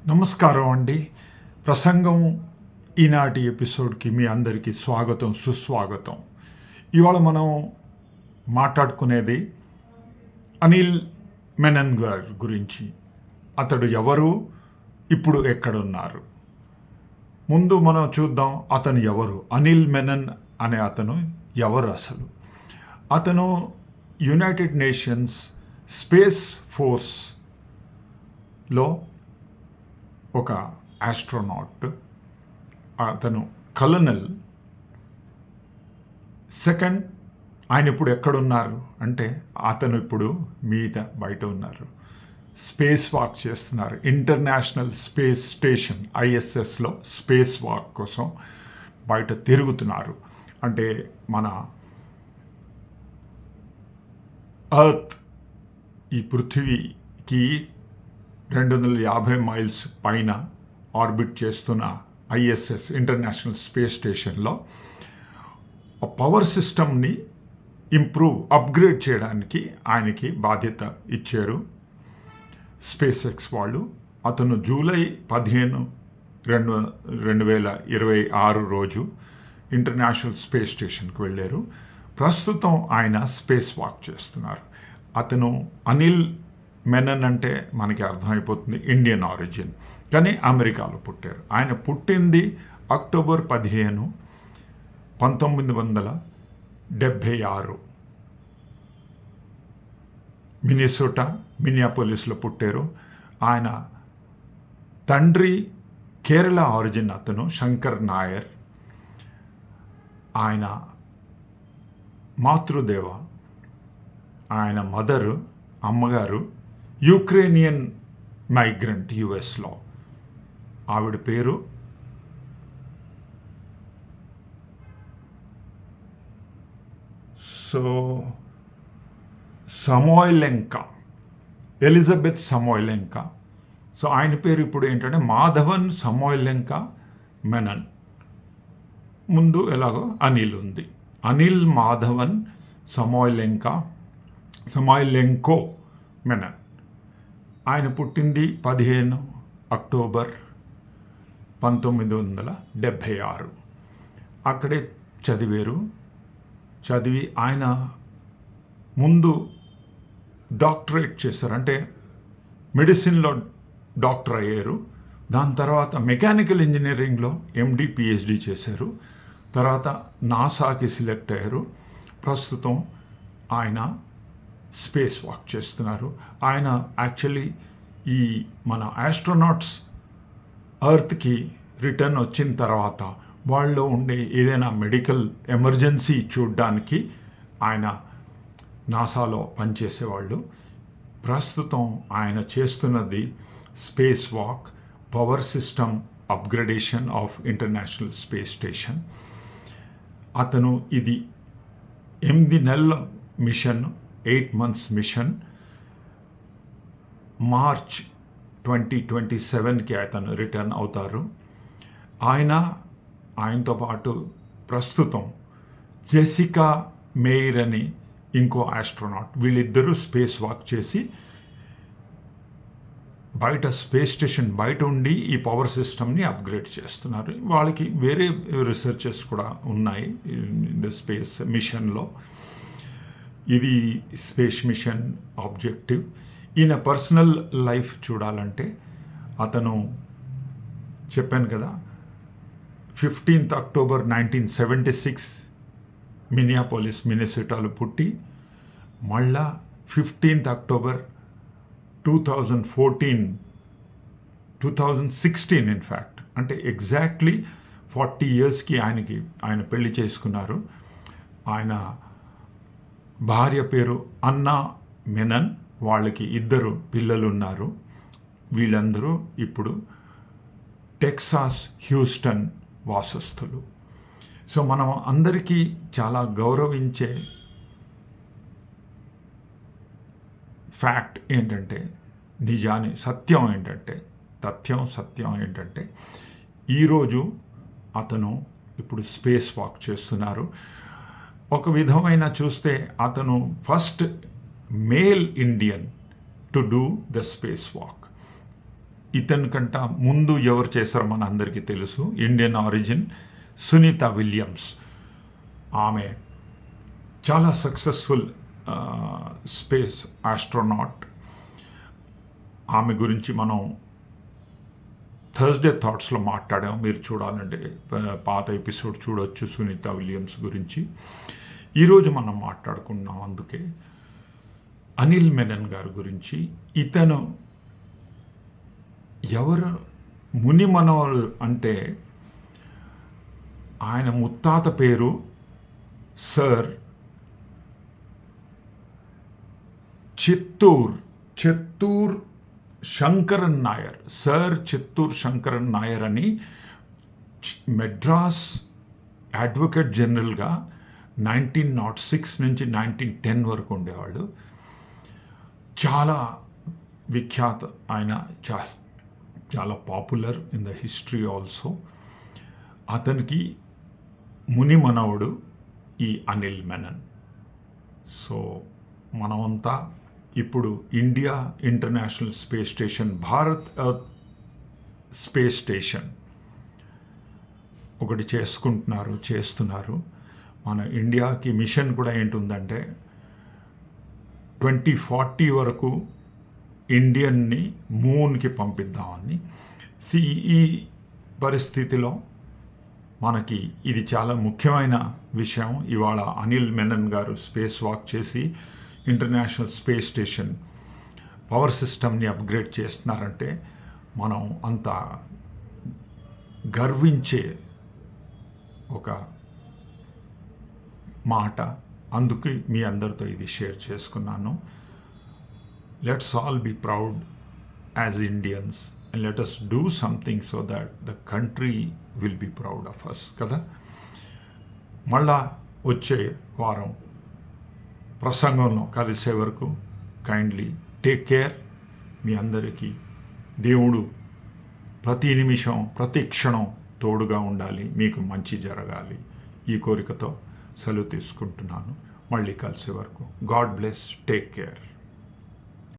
నమస్కారం అండి. ప్రసంగం ఈనాటి ఎపిసోడ్కి మీ అందరికీ స్వాగతం, సుస్వాగతం. ఇవాళ మనం మాట్లాడుకునేది అనిల్ మెనన్ గారి గురించి. అతడు ఎవరు, ఇప్పుడు ఎక్కడున్నారు? ముందు మనం చూద్దాం అతను ఎవరు. అనిల్ మెనన్ అనే అతను ఎవరు అసలు? అతను యునైటెడ్ నేషన్స్ స్పేస్ ఫోర్స్లో ఒక ఆస్ట్రోనాట్. అతను కలనల్. సెకండ్, ఆయన ఇప్పుడు ఎక్కడున్నారు అంటే అతను ఇప్పుడు బయట ఉన్నారు. స్పేస్ వాక్ చేస్తున్నారు. ఇంటర్నేషనల్ స్పేస్ స్టేషన్ ISSలో స్పేస్ వాక్ కోసం బయట తిరుగుతున్నారు. అంటే మన ఎర్త్, ఈ పృథివీకి 250 మైల్స్ పైన ఆర్బిట్ చేస్తున్న ISS ఇంటర్నేషనల్ స్పేస్ స్టేషన్లో పవర్ సిస్టమ్ని అప్గ్రేడ్ చేయడానికి ఆయనకి బాధ్యత ఇచ్చారు స్పేస్ ఎక్స్ వాళ్ళు. అతను జూలై 15, 2026 రోజు ఇంటర్నేషనల్ స్పేస్ స్టేషన్కి వెళ్ళారు. ప్రస్తుతం ఆయన స్పేస్ వాక్ చేస్తున్నారు. అతను అనిల్ మెనన్ అంటే మనకి అర్థమైపోతుంది, ఇండియన్ ఆరిజిన్, కానీ అమెరికాలో పుట్టారు. ఆయన పుట్టింది అక్టోబర్ 15, 1976 మినియాపోలిస్లో పుట్టారు. ఆయన తండ్రి కేరళ ఆరిజిన్, అతను శంకర్ నాయర్. ఆయన మాతృదేవ, ఆయన అమ్మగారు యుక్రేనియన్ మైగ్రెంట్ యుఎస్లో. ఆవిడ పేరు సమోయిలెంకా, ఎలిజబెత్ సమోయిలెంకా. ఆయన పేరు ఇప్పుడు ఏంటంటే మాధవన్ సమోయిలెంకా మెనన్. ముందు ఎలాగో అనిల్ ఉంది. అనిల్ మాధవన్ సమోయిలెంకో మెనన్. ఆయన పుట్టింది 15 అక్టోబర్ 1976. అక్కడే చదివి ఆయన ముందు డాక్టరేట్ చేశారు, అంటే మెడిసిన్లో డాక్టర్ అయ్యారు. దాని తర్వాత మెకానికల్ ఇంజనీరింగ్లో MD PhD చేశారు. తర్వాత నాసాకి సెలెక్ట్ అయ్యారు. ప్రస్తుతం ఆయన స్పేస్ వాక్ చేస్తున్నారు. ఆయన యాక్చువల్లీ ఈ మన ఆస్ట్రోనాట్స్ ఎర్త్కి రిటర్న్ వచ్చిన తర్వాత వాళ్ళలో ఉండే ఏదైనా మెడికల్ ఎమర్జెన్సీ చూడడానికి ఆయన నాసాలో పనిచేసేవాళ్ళు. ప్రస్తుతం ఆయన చేస్తున్నది space walk, power system upgradation of international space station. అతను ఇది 8 నెలల మిషన్, 8 months మిషన్. మార్చ్ 2027కి అతను రిటర్న్ అవుతారు. ఆయనతో పాటు ప్రస్తుతం జెసికా మేయర్ అని ఇంకో ఆస్ట్రోనాట్, వీళ్ళిద్దరూ స్పేస్ వాక్ చేసి బయట స్పేస్ స్టేషన్ బయట ఉండి ఈ పవర్ సిస్టమ్ని అప్గ్రేడ్ చేస్తున్నారు. వాళ్ళకి వేరే రీసెర్చెస్ కూడా ఉన్నాయి ద స్పేస్ మిషన్లో. ఇది స్పేస్ మిషన్ ఆబ్జెక్టివ్. ఈయన పర్సనల్ లైఫ్ చూడాలంటే అతను చెప్పాను కదా, 15 అక్టోబర్ 1976 మినియాపోలిస్ మినెసోటాలో పుట్టి, మళ్ళా 15 అక్టోబర్ 2016 ఇన్ఫ్యాక్ట్, అంటే ఎగ్జాక్ట్లీ 40 yearsకి ఆయన పెళ్లి చేసుకున్నారు. ఆయన భార్య పేరు అన్నా మెనన్. వాళ్ళకి 2 పిల్లలు ఉన్నారు. వీళ్ళందరూ ఇప్పుడు టెక్సాస్ హ్యూస్టన్ వాసస్థులు. మనం అందరికీ చాలా గౌరవించే ఫ్యాక్ట్ ఏంటంటే, సత్యం ఏంటంటే ఈరోజు అతను ఇప్పుడు స్పేస్ వాక్ చేస్తున్నారు. ఒక విధమైన చూస్తే అతను first male Indian to do the space walk. ఇతని కంట ముందు ఎవరు చేశారో మన అందరికీ తెలుసు. Indian origin Sunita Williams. ఆమె చాలా సక్సెస్ఫుల్ స్పేస్ ఆస్ట్రోనాట్. ఆమె గురించి మనం థర్స్డే థాట్స్లో మాట్లాడాం. మీరు చూడాలంటే పాత ఎపిసోడ్ చూడొచ్చు సునీత విలియమ్స్ గురించి. ఈరోజు మనం మాట్లాడుకున్నాం అందుకే అనిల్ మెనన్ గారి గురించి. ఇతను ఎవరు ముని మనవలు అంటే ఆయన ముత్తాత పేరు సర్ చిత్తూర్ శంకరన్ నాయర్. సర్ చిత్తూర్ శంకరన్ నాయర్ అని మెడ్రాస్ అడ్వకేట్ జనరల్గా 1906 నుంచి 1910 వరకు ఉండేవాళ్ళు. చాలా విఖ్యాత ఆయన, చాలా popular in the history also. అతనికి ముని మనవడు ఈ అనిల్ మెనన్. సో మనమంతా ఇప్పుడు India international space station, Bharat earth space station ఒకటి చేస్తున్నారు. మన ఇండియాకి మిషన్ కూడా ఏంటుందంటే 2040 వరకు ఇండియన్ని మూన్కి పంపిద్దామని. ఈ పరిస్థితిలో మనకి ఇది చాలా ముఖ్యమైన విషయం. ఇవాళ అనిల్ మెనన్ గారు స్పేస్ వాక్ చేసి ఇంటర్నేషనల్ స్పేస్ స్టేషన్ పవర్ సిస్టమ్ని అప్గ్రేడ్ చేస్తున్నారంటే మనం అంత గర్వించే ఒక మాట. అందుకు మీ అందరితో ఇది షేర్ చేసుకున్నాను. Let's all be proud as Indians and let us do something so that the country will be proud of us కదా. మళ్ళా వచ్చే వారం ప్రసంగంలో కలిసే వరకు కైండ్లీ టేక్ కేర్. మీ అందరికీ దేవుడు ప్రతి నిమిషం ప్రతి క్షణం తోడుగా ఉండాలి, మీకు మంచి జరగాలి. ఈ కోరికతో సెలవు తీసుకుంటున్నాను. మళ్ళీ కలిసే వరకు గాడ్ బ్లెస్. Take care.